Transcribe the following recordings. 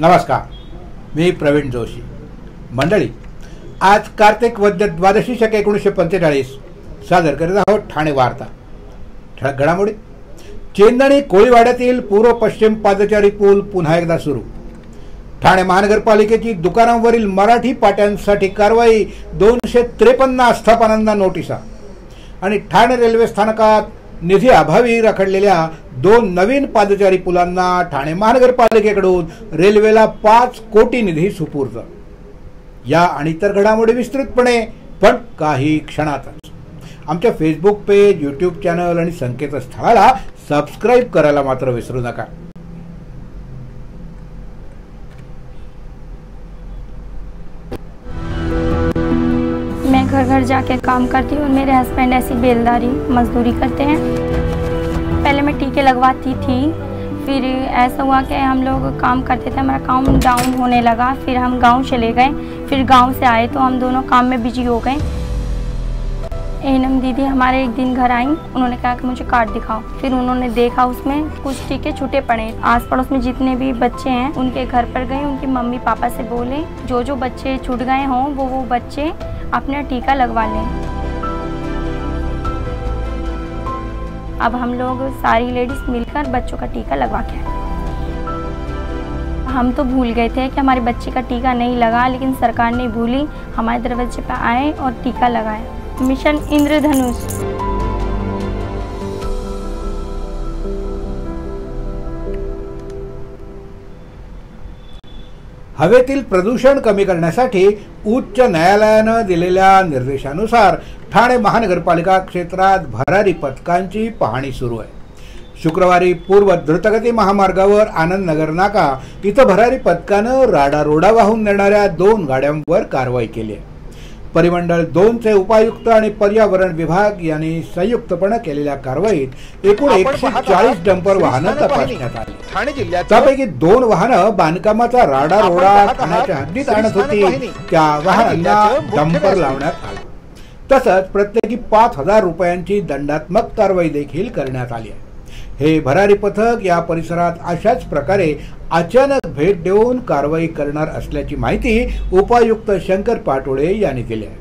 नमस्कार, मी प्रवीण जोशी. मंडळी, आज कार्तिक वद्य द्वादशी शके 1945 सादर करीत आहोत ठाणे वार्ता. ठळक घडामोडी. चेंदणी कोळीवाड्यातील पूर्व पश्चिम पादचारी पूल पुन्हा एकदा सुरू. ठाणे महानगरपालिकेची दुकानांवरील मराठी पाट्यांसाठी कारवाई. 253 आस्थापनांना नोटिसा. आणि ठाणे रेल्वे स्थानकात निधी अभावी रखडलेल्या 2 नवीन पादचारी पुलांना ठाणे महानगरपालिकेकडून रेल्वेला 5 कोटी निधी सुपूर्द. या आणि इतर घडामोडी विस्तृतपणे पण काही क्षणातच. आमच्या फेसबुक पेज, यूट्यूब चॅनल आणि संकेतस्थळाला सबस्क्राईब करायला मात्र विसरू नका. मैं घर घर जाके काम करती हूँ और मेरे हस्बैंड ऐसी बेलदारी मजदूरी करते हैं. पहले मैं टीके लगवाती थी, फिर ऐसा हुआ कि हम लोग काम करते थे, हमारा काम डाउन होने लगा. फिर हम गांव चले गए. फिर गांव से आए तो हम दोनों काम में बिजी हो गए. एनम दीदी हमारे एक दिन घर आई. उन्होंने कहा कि मुझे कार्ड दिखाओ. फिर उन्होंने देखा उसमें कुछ टीके छूटे पड़े. आस पड़ोस में जितने भी बच्चे हैं उनके घर पर गए. उनकी मम्मी पापा से बोले जो बच्चे छूट गए हों वो बच्चे अपना टीका लगवा लें. अब हम लोग सारी लेडीज मिलकर बच्चों का टीका लगवा के आए. हम तो भूल गए थे कि हमारे बच्चे का टीका नहीं लगा, लेकिन सरकार नहीं भूली. हमारे दरवाजे पर आए और टीका लगाए. मिशन इंद्रधनुष. हवेतील प्रदूषण कमी करण्यासाठी उच्च न्यायालयानं दिलेल्या निर्देशानुसार ठाणे महानगरपालिका क्षेत्रात भरारी पथकांची पाहणी सुरू आहे. शुक्रवारी पूर्व द्रुतगती महामार्गावर आनंद नगर नाका इथं भरारी पथकानं राडारोडा वाहून नेणाऱ्या 2 गाड्यांवर कारवाई केली आहे. परिमंडळ 2 चे उपायुक्त आणि पर्यावरण विभाग यांनी संयुक्तपणे केलेल्या कारवाईत एकूण 140 डंपर वाहनं तपासण्यात आली. ठाणे जिल्ह्यात त्यापैकी 2 वाहनं बांधकामाचा राडारोडा ठाण्याच्या हद्दीत आणत होती. त्या वाहनांना डंपर लावण्यात आला. तसंच प्रत्येकी 5,000 रुपयांची दंडात्मक कारवाई देखील करण्यात आली आहे. हे भरारी पथक या परिसरात अशाच प्रकारे अचानक भेट देऊन कारवाई करणार असल्याची माहिती उपायुक्त शंकर पाटोळे यांनी दिली आहे.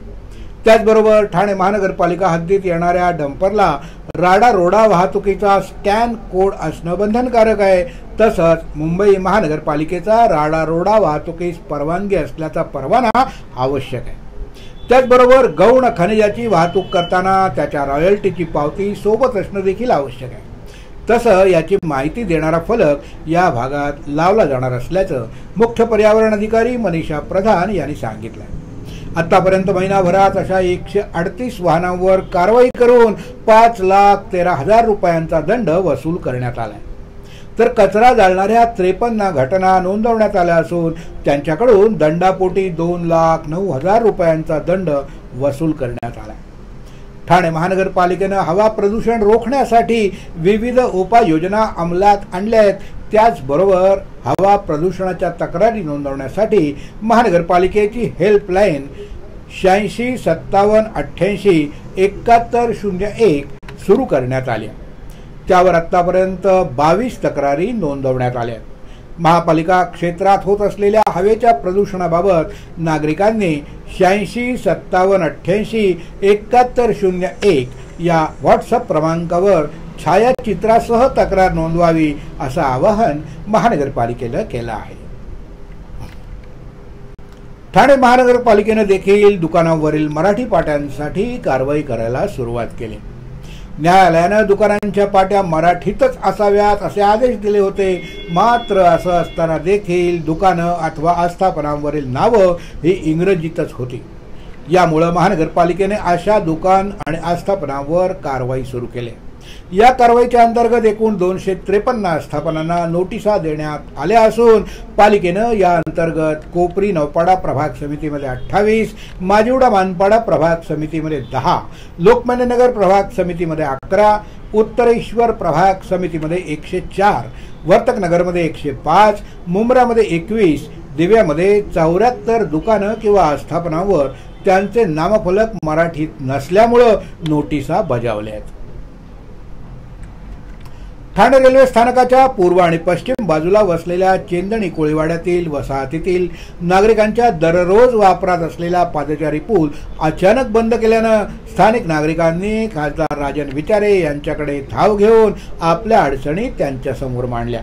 त्याचबरोबर ठाणे महानगरपालिका हद्दीत येणाऱ्या डंपरला राडारोडा वाहतुकीचा स्कॅन कोड असणं बंधनकारक आहे. तसंच मुंबई महानगरपालिकेचा राडारोडा वाहतुकीस परवानगी असल्याचा परवाना आवश्यक आहे. त्याचबरोबर गौण खनिजाची वाहतूक करताना त्याच्या रॉयल्टीची पावती सोबत असणं देखील आवश्यक आहे. तसं याची माहिती देणारा फलक या भागात लावला जाणार असल्याचं मुख्य पर्यावरण अधिकारी मनीषा प्रधान यांनी सांगितलं. आतापर्यंत महिनाभरात अशा 138 वाहनांवर कारवाई करून 5,13,000 रुपयांचा दंड वसूल करण्यात आलाय. तर कचरा जाळणाऱ्या 53 घटना नोंदवण्यात आल्या असून त्यांच्याकडून दंडापोटी 2,09,000 रुपयांचा दंड वसूल करण्यात आला. ठाणे महानगरपालिकेनं हवा प्रदूषण रोखण्यासाठी विविध उपाययोजना अंमलात आणल्या आहेत. त्याचबरोबर हवा प्रदूषणाच्या तक्रारी नोंदवण्यासाठी महानगरपालिकेची हेल्पलाईन 86 57 88 7101 सुरू करण्यात आली. त्यावर आतापर्यंत 22 तक्रारी नोंदवण्यात आल्या. महापालिका क्षेत्रात होत असलेल्या हवेच्या प्रदूषणाबाबत नागरिकांनी 86 57 88 7101 या व्हॉट्सअप क्रमांकावर छायाचित्रासह तक्रार नोंदवावी असं आवाहन महानगरपालिकेनं केलं आहे. ठाणे महानगरपालिकेनं देखील दुकानांवरील मराठी पाट्यांसाठी कारवाई करायला सुरुवात केली. न्यायालयानं दुकानांच्या पाट्या मराठीतच असाव्यात असे आदेश दिले होते. मात्र असं असताना देखील दुकानं अथवा आस्थापनांवरील नावं ही इंग्रजीतच होती. यामुळं महानगरपालिकेने अशा दुकान आणि आस्थापनांवर कारवाई सुरू केली. या कारवाईच्या अंतर्गत एकूण 253 आस्थापनांना नोटिसा देण्यात आल्या असून पालिकेनं या अंतर्गत कोपरी नौपाडा प्रभाग समितीमध्ये 28, माजिवडा मानपाडा प्रभाग समितीमध्ये 10, लोकमान्य नगर प्रभाग समितीमध्ये 11, उत्तरेश्वर प्रभाग समितीमध्ये 104, वर्तक नगरमध्ये 105, मुंब्रामध्ये 21, दिव्यामध्ये 74 दुकानं किंवा आस्थापनांवर त्यांचे नामफलक मराठीत नसल्यामुळे नोटिसा बजावल्या आहेत. ठाणे रेल्वे स्थानकाच्या पूर्व आणि पश्चिम बाजूला वसलेल्या चेंदणी कोळीवाड्यातील वसाहतीतील नागरिकांच्या दररोज वापरात असलेला पादचारी पूल अचानक बंद केल्यानं स्थानिक नागरिकांनी खासदार राजन विचारे यांच्याकडे धाव घेऊन आपल्या अडचणी त्यांच्यासमोर मांडल्या।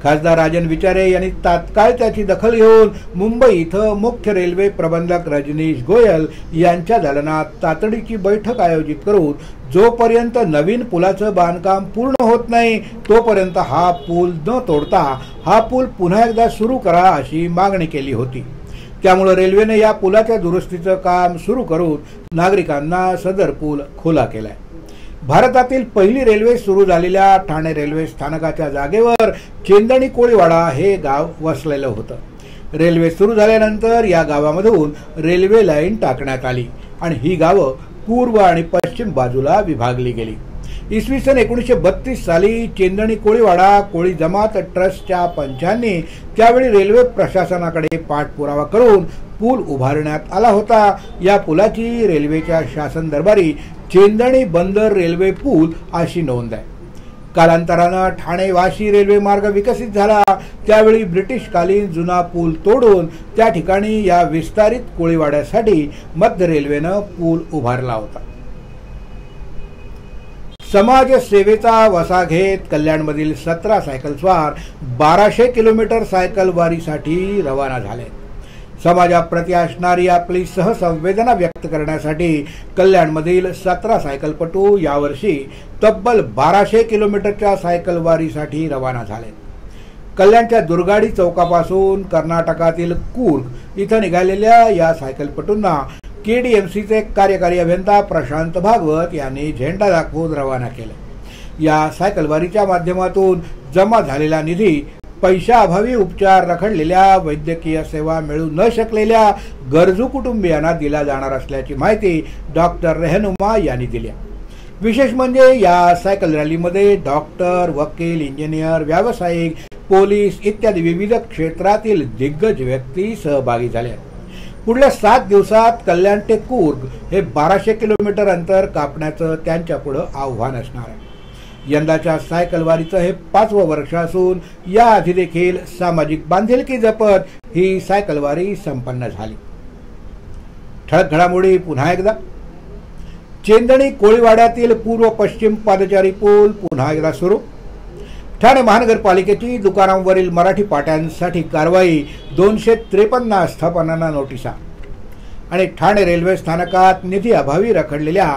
खासदार राजन विचारे यांनी तात्काळ त्याची दखल घेऊन मुंबई इथं मुख्य रेल्वे प्रबंधक रजनीश गोयल यांच्या दालनात तातडीची बैठक आयोजित करून जोपर्यंत नवीन पुलाचं बांधकाम पूर्ण होत नाही तोपर्यंत हा पूल न तोडता हा पूल पुन्हा एकदा सुरू करा अशी मागणी केली होती। त्यामुळे रेल्वेने या पुलाच्या दुरुस्तीचं काम सुरू करून नागरिकांना सदर पूल खुला केलाय। भारतातील पहिली रेल्वे सुरू झालेल्या ठाणे रेल्वे स्थानकाच्या जागेवर चेंदणी कोळीवाडा हे गाव वसलेलं होतं। रेल्वे सुरू झाल्यानंतर या गावामधून रेल्वे लाईन टाकण्यात आली आणि ही गावं पूर्व आणि पश्चिम बाजूला विभागली गेली। इसवी सन 1932 साली चेंदणी कोळीवाडा कोळी जमात ट्रस्टच्या पंचांनी त्यावेळी रेल्वे प्रशासनाकडे पाठपुरावा करून पूल उभारण्यात आला होता। या पुलाची रेल्वेच्या शासन दरबारी चेंदणी बंदर रेल्वे पूल अशी नोंद आहे। कालांतरानं ठाणे वाशी रेल्वे मार्ग विकसित झाला त्यावेळी ब्रिटिशकालीन जुना पूल तोडून त्या ठिकाणी या विस्तारित कोळीवाड्यासाठी मध्य रेल्वेनं पूल उभारला होता। समाज सेवेचा वसा घेत कल्याणमधील 17 सायकलस्वार 1200 किलोमीटर सायकल वारीसाठी रवाना झाले। समाजाप्रती असणारी आपली सहसंवेदना व्यक्त करण्यासाठी कल्याणमधील 17 सायकलपटू यावर्षी तब्बल 1200 किलोमीटरच्या सायकल वारीसाठी रवाना झाले। कल्याणच्या दुर्गाडी चौकापासून कर्नाटकातील कूर्ग इथं निघालेल्या या सायकलपटूंना केडीएमसीचे कार्यकारी अभियंता प्रशांत भागवत यांनी झेंडा दाखवून रवाना केले। या सायकल वारीच्या माध्यमातून जमा झालेला निधी पैशाअभावी उपचार रखडलेल्या वैद्यकीय सेवा मिळू न शकलेल्या गरजू कुटुंबियांना दिला जाणार असल्याची माहिती डॉक्टर रेहनुमा यांनी दिली। विशेष म्हणजे या सायकल रॅलीमध्ये डॉक्टर, वकील, इंजिनियर, व्यावसायिक, पोलीस इत्यादी विविध क्षेत्रातील दिग्गज व्यक्ती सहभागी झाले। पुढल्या 7 दिवसात कल्याण ते कूर्ग हे 1200 किलोमीटर अंतर कापण्याचं त्यांच्या पुढे आव्हान असणार आहे। यंदाच्या सायकल वारीचं हे 5वं वर्ष असून याआधी देखील सामाजिक बांधिलकी जपत ही सायकल वारी संपन्न झाली। ठळक घडामोडी पुन्हा एकदा। चेंदणी कोळीवाड्यातील पूर्व पश्चिम पादचारी पूल पुन्हा एकदा सुरू। ठाणे महानगरपालिकेची दुकानांवरील मराठी पाट्यांसाठी कारवाई, 253 आस्थापनांना नोटिसा आणि ठाणे रेल्वे स्थानकात निधी अभावी रखडलेल्या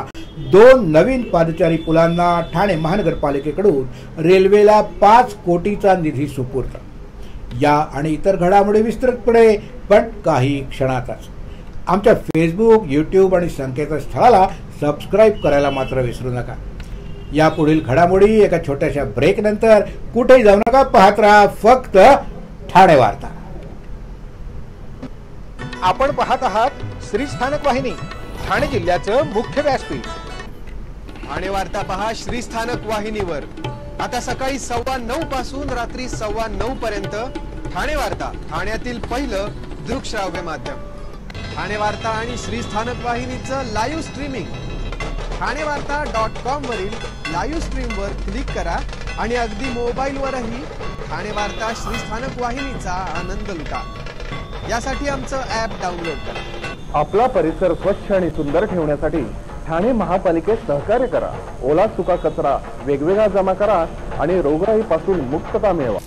2 नवीन पादचारी पुलांना ठाणे महानगरपालिकेकडून रेल्वेला 5 कोटीचा निधी सुपूर्द। या आणि इतर घडामोडी विस्तृतपणे पण काही क्षणातच आमच्या फेसबुक, यूट्यूब आणि संकेतस्थळाला सबस्क्राईब करायला मात्र विसरू नका। या पुढील घडामोडी एका छोट्याशा ब्रेक नंतर कुठेही जाऊ नका, पाहत राहा फक्त ठाणे वार्ता। आपण पाहत आहात श्री स्थानक वाहिनी, ठाणे जिल्ह्याचं मुख्य व्यासपीठ। ठाणे वार्ता पहा श्री स्थानक वाहिनीवर। आता सकाळी 9:15 पासून रात्री 9:15 पर्यंत ठाणे वार्ता, ठाण्यातील पहिलं दृकश्राव्य माध्यम। ठाणे वार्ता आणि श्री स्थानक वाहिनीचं लाईव्ह स्ट्रीमिंग ठाणेवार्ता.com वरील लाईव्ह स्ट्रीमवर क्लिक करा आणि अगदी मोबाईलवरही ठाणे वार्ता श्री स्थानक वाहिनीचा आनंद लुटा। यासाठी आमचं ॲप डाउनलोड करा। आपला परिसर स्वच्छ आणि सुंदर ठेवण्यासाठी ठाणे महापालिकेत सहकार्य करा। ओला सुका कचरा वेगवेगळा जमा करा आणि रोगराईपासून मुक्तता मिळवा।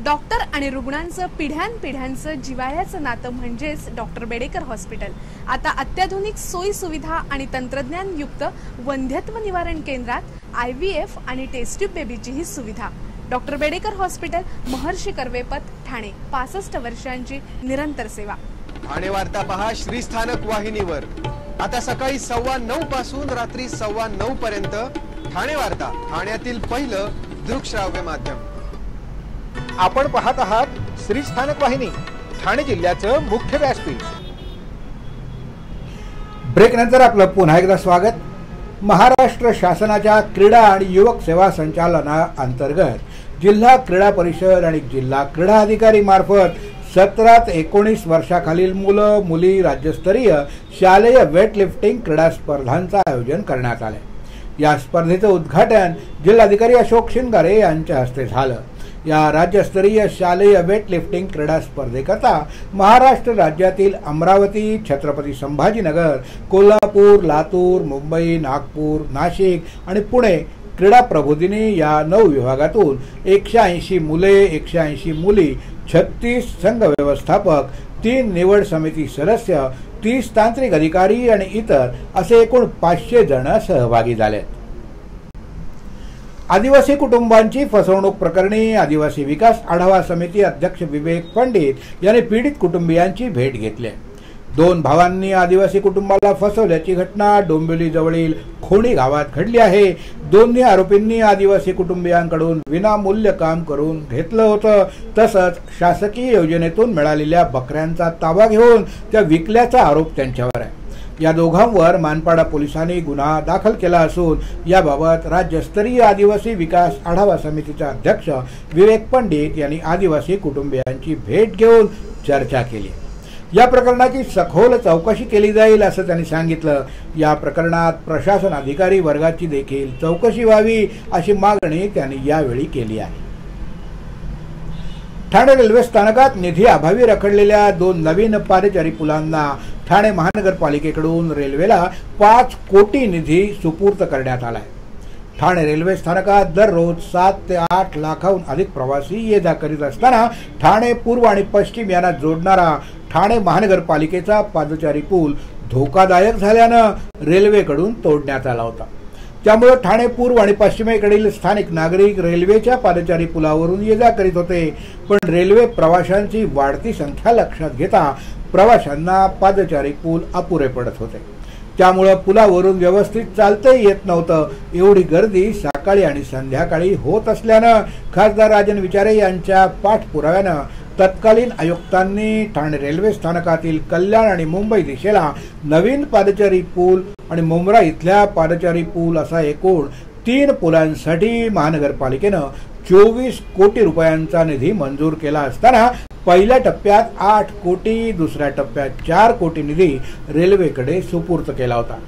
डॉक्टर आणि रुग्णांचं पिढ्यानपिढ्यांचं जिव्हाळ्याचं नातं म्हणजेच डॉक्टर बेडेकर हॉस्पिटल। आता अत्याधुनिक सोयी सुविधा आणि तंत्रज्ञान युक्त वंध्यत्व निवारण केंद्रात IVF आणि टेस्ट ट्यूब बेबीचीही सुविधा। डॉक्टर बेडेकर हॉस्पिटल, महर्षी कर्वेपथ, ठाणे। 65 वर्षांची निरंतर सेवा। ठाणे वार्ता पहा श्री स्थानक वाहिनीवर। आता सकाळी 9:15 पासून रात्री 9:15 पर्यंत ठाणे वार्ता, ठाण्यातील पहिलं दृकश्राव्य माध्यम। आपण पाहत आहात श्री स्थानक वाहिनी, ठाणे जिल्ह्याचं मुख्य व्यासपीठ। ब्रेक नंतर आपलं पुन्हा एकदा स्वागत। महाराष्ट्र शासनाच्या क्रीडा आणि युवक सेवा संचालनाअंतर्गत जिल्हा क्रीडा परिषद आणि जिल्हा क्रीडा अधिकारी मार्फत 17 ते 19 वर्षाखालील मुलं मुली राज्यस्तरीय शालेय वेटलिफ्टिंग क्रीडा स्पर्धांचं आयोजन करण्यात आले। या स्पर्धेचं उद्घाटन जिल्हाधिकारी अशोक शिंगारे यांच्या हस्ते झालं। या राज्यस्तरीय शालेय वेटलिफ्टिंग क्रीडा स्पर्धेकरता महाराष्ट्र राज्यातील अमरावती, छत्रपती संभाजीनगर, कोल्हापूर, लातूर, मुंबई, नागपूर, नाशिक आणि पुणे क्रीडा प्रबोधिनी या 9 विभागातून 180 मुले, 180 मुली, 36 संघ व्यवस्थापक, 3 निवड समिती सदस्य, 30 तांत्रिक अधिकारी आणि इतर असे एकूण 500 जण सहभागी झाले। आदिवासी कुटुंबांची फसवणूक प्रकरणी आदिवासी विकास आढावा समिती अध्यक्ष विवेक पंडित यांनी पीडित कुटुंबियांची भेट घेतली। 2 भावांनी आदिवासी कुटुंबाला फसवल्याची घटना डोंबिवली जवळील खोणी गावात घडली आहे। दोन्ही आरोपींनी आदिवासी कुटुंबियांकडून विनामूल्य काम करून घेतलं होतं, तसंच शासकीय योजनेतून मिळालेल्या बकऱ्यांचा ताबा घेऊन त्या विकल्याचा आरोप त्यांच्यावर आहे। या दोघांवर मानपाडा पोलिसांनी गुन्हा दाखल केला असून याबाबत राज्यस्तरीय आदिवासी विकास आढावा समितीचे अध्यक्ष विवेक पंडित यांनी आदिवासी कुटुंबियांची भेट घेऊन चर्चा केली। या प्रकरणाची सखोल चौकशी केली जाईल असं त्यांनी सांगितलं। या प्रकरणात प्रशासन अधिकारी वर्गाची देखील चौकशी व्हावी अशी मागणी त्यांनी यावेळी केली आहे। ठाणे रेल्वे स्थानकात निधी अभावी रखडलेल्या 2 नवीन पादचारी पुलांना ठाणे महानगरपालिकेकडून रेल्वेला 5 कोटी निधी सुपूर्द करण्यात आलाय। ठाणे रेल्वे स्थानकात दररोज 7 ते 8 लाखाहून अधिक प्रवासी ये जा करीत असताना ठाणे पूर्व आणि पश्चिम यांना जोडणारा ठाणे महानगरपालिकेचा पादचारी पूल धोकादायक झाल्यानं रेल्वेकडून तोडण्यात आला होता। त्यामुळे ठाणे पूर्व आणि पश्चिमेकडील स्थानिक नागरिक रेल्वेच्या पादचारी पुलावरून ये जा करीत होते, पण रेल्वे प्रवाशांची वाढती संख्या लक्षात घेता प्रवाशांना पादचारी पूल अपुरे पडत होते। त्यामुळे पुलावरून व्यवस्थित चालता येत नव्हतं। एवढी गर्दी सकाळी आणि संध्याकाळी होत असल्यानं खासदार राजन विचारे यांच्या पाठपुराव्यानं तत्कालीन आयुक्तांनी ठाणे रेल्वे स्थानकातील कल्याण आणि मुंबई दिशेला नवीन पादचारी पूल आणि मुंब्रा इथल्या पादचारी पूल असा एकूण 3 पुलांसाठी महानगरपालिकेनं 24 कोटी रुपयांचा निधी मंजूर केला असताना पहिल्या टप्प्यात 8 कोटी, दुसऱ्या टप्प्यात 4 कोटी निधी रेल्वेकडे सुपूर्द केला होता।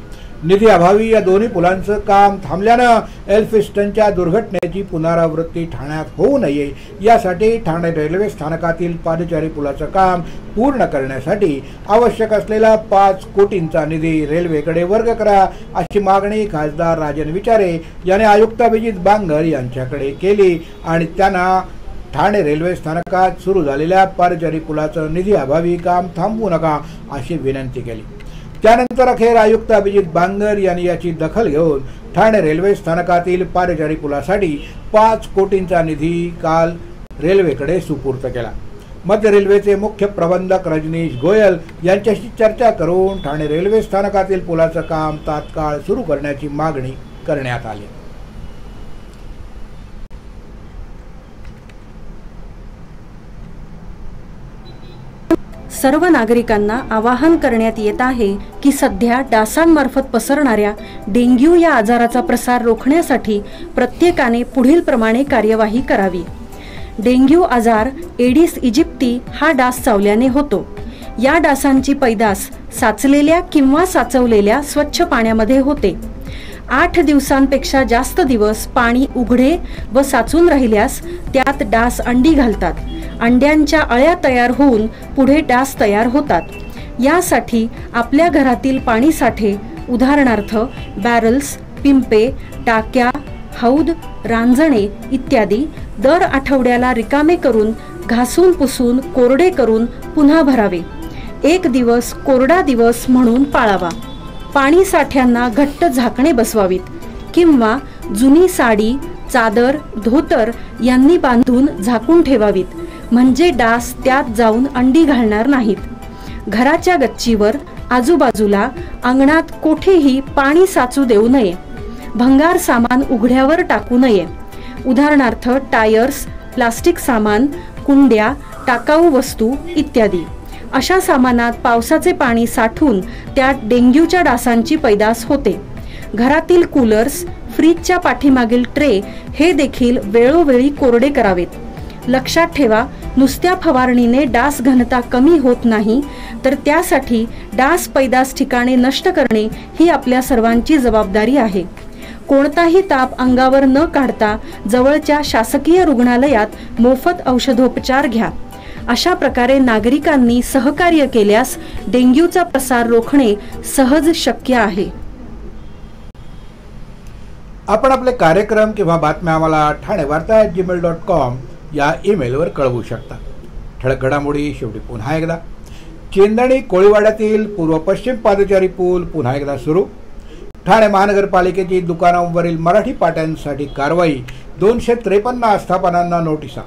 निधी अभावी या दोन्ही पुलांचं काम थांबल्यानं एल्फिस्टनच्या दुर्घटनेची पुनरावृत्ती ठाण्यात होऊ नये यासाठी ठाणे रेल्वे स्थानकातील पादचारी पुलाचं काम पूर्ण करण्यासाठी आवश्यक असलेला 5 कोटींचा निधी रेल्वेकडे वर्ग करा अशी मागणी खासदार राजन विचारे यांनी आयुक्त अभिजित बांगर यांच्याकडे केली आणि त्यांना ठाणे रेल्वे स्थानकात सुरू झालेल्या पादचारी पुलाचं निधी अभावी काम थांबवू नका अशी विनंती केली। त्यानंतर अखेर आयुक्त अभिजित बांगर यांनी याची दखल घेऊन ठाणे रेल्वे स्थानकातील पादचारी पुलासाठी 5 कोटींचा निधी काल रेल्वेकडे सुपूर्द केला। मध्य रेल्वेचे मुख्य प्रबंधक रजनीश गोयल यांच्याशी चर्चा करून ठाणे रेल्वे स्थानकातील पुलाचं काम तात्काळ सुरू करण्याची मागणी करण्यात आली। सर्व नागरिकांना आवाहन करण्यात येत आहे की सध्या डासांमार्फत पसरणाऱ्या डेंग्यू या आजाराचा प्रसार रोखण्यासाठी प्रत्येकाने पुढील प्रमाणे कार्यवाही करावी। डेंग्यू आजार एडिस इजिप्ती हा डास चावल्याने होतो। या डासांची पैदास साचलेल्या किंवा साचवलेल्या स्वच्छ पाण्यामध्ये होते। 8 दिवसांपेक्षा जास्त दिवस पाणी उघडे व साचून राहिल्यास त्यात डास अंडी घालतात। अंड्यांच्या अळ्या तयार होऊन पुढे डास तयार होतात। यासाठी आपल्या घरातील पाणी साठे उदाहरणार्थ बॅरल्स, पिंपे, टाक्या, हौद, रांजणे इत्यादी दर आठवड्याला रिकामे करून घासून पुसून कोरडे करून पुन्हा भरावे। 1 दिवस कोरडा दिवस म्हणून पाळावा। पाणी साठ्यांना घट्ट झाकणे बसवावीत किंवा जुनी साडी, चादर, धोतर यांनी बांधून झाकून ठेवावीत, म्हणजे डास त्यात जाऊन अंडी घालणार नाहीत। घराच्या गच्चीवर, आजूबाजूला, अंगणात कोठेही पाणी साचू देऊ नये। भंगार सामान उघड्यावर टाकू नये, उदाहरणार्थ टायर्स, प्लास्टिक सामान, कुंड्या, टाकाऊ वस्तू इत्यादी। अशा सामानात पावसाचे पाणी साठून त्यात डेंग्यूच्या डासांची पैदास होते। घरातील कूलर्स, फ्रीजच्या पाठीमागील ट्रे हे देखील वेळोवेळी कोरडे करावेत। लक्षात ठेवा, नुसत्या फवारणीने डास घनता कमी होत नाही, तर त्यासाठी डास पैदास ठिकाणे नष्ट करणे ही आपल्या सर्वांची जबाबदारी आहे। कोणताही ताप अंगावर न काढता जवळच्या शासकीय रुग्णालयात मोफत औषधोपचार घ्या. अशा प्रकारे नागरिकांनी सहकार्य केल्यास डेंग्यूचा प्रसार रोखणे सहज शक्य आहे. आपण आपले कार्यक्रम किंवा बातम्या आम्हाला ठाणेवार्ता@gmail.com या ईमेलवर कळवू शकता. ठळक घडामोडी शेवटी पुन्हा एकदा. चेंदणी कोळीवाड्यातील पूर्व पश्चिम पादचारी पूल पुन्हा एकदा सुरू. ठाणे महानगरपालिकेची दुकानांवरील मराठी पाट्यांसाठी कारवाई. 253 आस्थापनांना नोटिसा.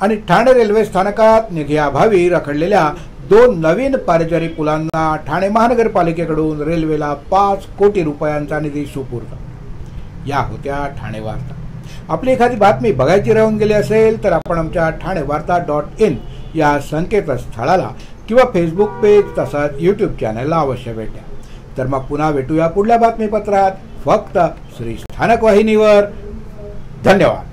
आणि ठाणे रेल्वे स्थानकात निधीअभावी रखडलेल्या 2 नवीन पादचारी पुलांना ठाणे महानगरपालिकेकडून रेल्वेला 5 कोटी रुपयांचा निधी सुपूर्द. या होत्या ठाणे वार्ता. आपली एखादी बातमी बघायची राहून गेली असेल तर आपण आमच्या ठाणेवार्ता.in या संकेतस्थळाला किंवा फेसबुक पेज तसंच यूट्यूब चॅनलला अवश्य भेटा. तर मग पुन्हा भेटूया पुढल्या बातमीपत्रात फक्त श्री स्थानक वाहिनीवर. धन्यवाद.